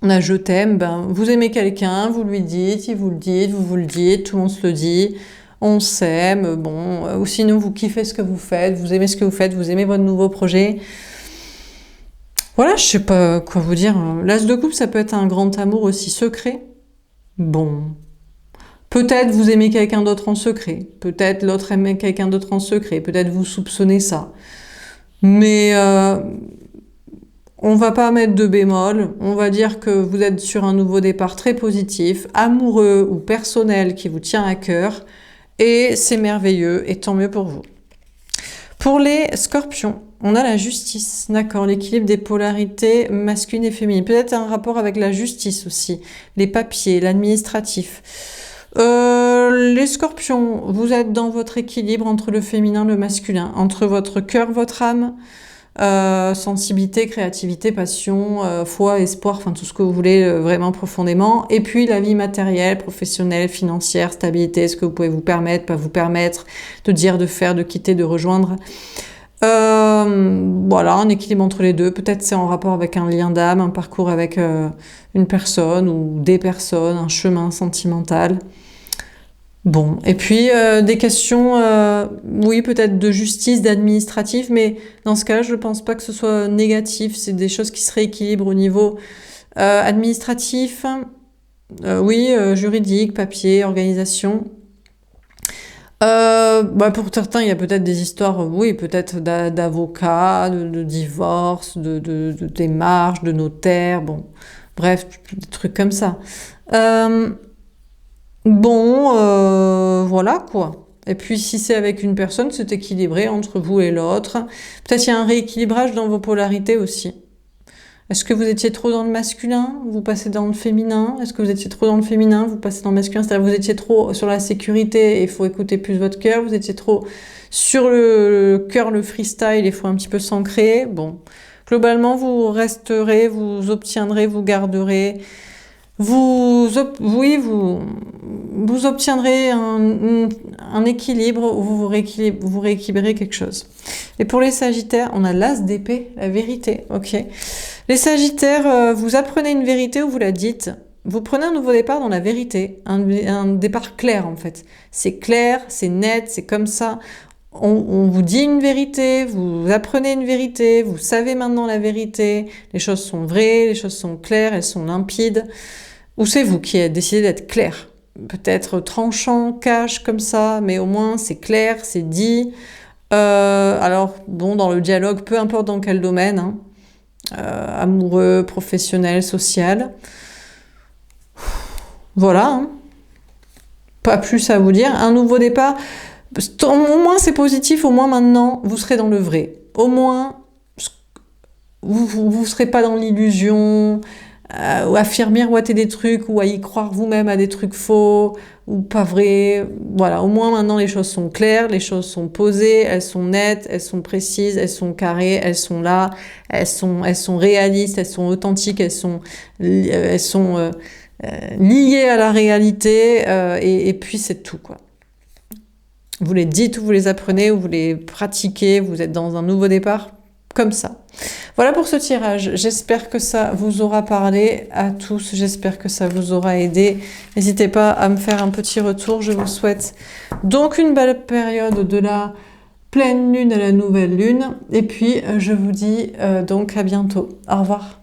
On a je t'aime, ben vous aimez quelqu'un, vous lui dites, il vous le dit, vous le dites, tout le monde se le dit. On s'aime, bon. Ou sinon vous kiffez ce que vous faites, vous aimez ce que vous faites, vous aimez votre nouveau projet. Voilà, je sais pas quoi vous dire. L'as de coupe, ça peut être un grand amour aussi secret. Bon. Peut-être vous aimez quelqu'un d'autre en secret. Peut-être l'autre aime quelqu'un d'autre en secret. Peut-être vous soupçonnez ça. Mais on va pas mettre de bémol. On va dire que vous êtes sur un nouveau départ très positif, amoureux ou personnel qui vous tient à cœur. Et c'est merveilleux et tant mieux pour vous. Pour les scorpions, on a la justice, d'accord, l'équilibre des polarités masculines et féminines. Peut-être un rapport avec la justice aussi, les papiers, l'administratif. Les scorpions, vous êtes dans votre équilibre entre le féminin et le masculin, entre votre cœur, votre âme, sensibilité, créativité, passion, foi, espoir, enfin tout ce que vous voulez vraiment profondément. Et puis la vie matérielle, professionnelle, financière, stabilité, ce que vous pouvez vous permettre, pas vous permettre, de dire, de faire, de quitter, de rejoindre. Voilà, un équilibre entre les deux. Peut-être c'est en rapport avec un lien d'âme, un parcours avec une personne ou des personnes, un chemin sentimental. Bon, et puis des questions, oui, peut-être de justice, d'administratif, mais dans ce cas-là, je ne pense pas que ce soit négatif. C'est des choses qui se rééquilibrent au niveau administratif, oui, juridique, papier, organisation. Pour certains, il y a peut-être des histoires, oui, peut-être d'avocats, de divorce, de démarches, de notaires, bon, bref, des trucs comme ça. Voilà quoi. Et puis si c'est avec une personne, c'est équilibré entre vous et l'autre. Peut-être il y a un rééquilibrage dans vos polarités aussi. Est-ce que vous étiez trop dans le masculin, vous passez dans le féminin? Est-ce que vous étiez trop dans le féminin, vous passez dans le masculin? C'est-à-dire vous étiez trop sur la sécurité et il faut écouter plus votre cœur. Vous étiez trop sur le cœur, le freestyle, il faut un petit peu s'ancrer. Bon, globalement, vous resterez, vous obtiendrez, vous garderez. Vous obtiendrez un équilibre où vous rééquilibrez quelque chose. Et pour les Sagittaires, on a l'as d'épée, la vérité, ok. Les Sagittaires, vous apprenez une vérité ou vous la dites. Vous prenez un nouveau départ dans la vérité, un départ clair en fait. C'est clair, c'est net, c'est comme ça. On vous dit une vérité, vous apprenez une vérité, vous savez maintenant la vérité. Les choses sont vraies, les choses sont claires, elles sont limpides. Ou c'est vous qui avez décidé d'être clair, peut-être tranchant, cash comme ça, mais au moins c'est clair, c'est dit. Alors bon, dans le dialogue, peu importe dans quel domaine, hein, amoureux, professionnel, social. Voilà, hein. Pas plus à vous dire. Un nouveau départ, au moins c'est positif, au moins maintenant vous serez dans le vrai. Au moins vous serez pas dans l'illusion. Ou à faire miroiter des trucs, ou à y croire vous-même à des trucs faux, ou pas vrais. Voilà, au moins maintenant les choses sont claires, les choses sont posées, elles sont nettes, elles sont précises, elles sont carrées, elles sont là, elles sont réalistes, elles sont authentiques, elles sont liées à la réalité, et puis c'est tout, quoi. Vous les dites, ou vous les apprenez, ou vous les pratiquez, vous êtes dans un nouveau départ, comme ça. Voilà pour ce tirage. J'espère que ça vous aura parlé à tous. J'espère que ça vous aura aidé. N'hésitez pas à me faire un petit retour. Je vous souhaite donc une belle période de la pleine lune à la nouvelle lune. Et puis, je vous dis donc à bientôt. Au revoir.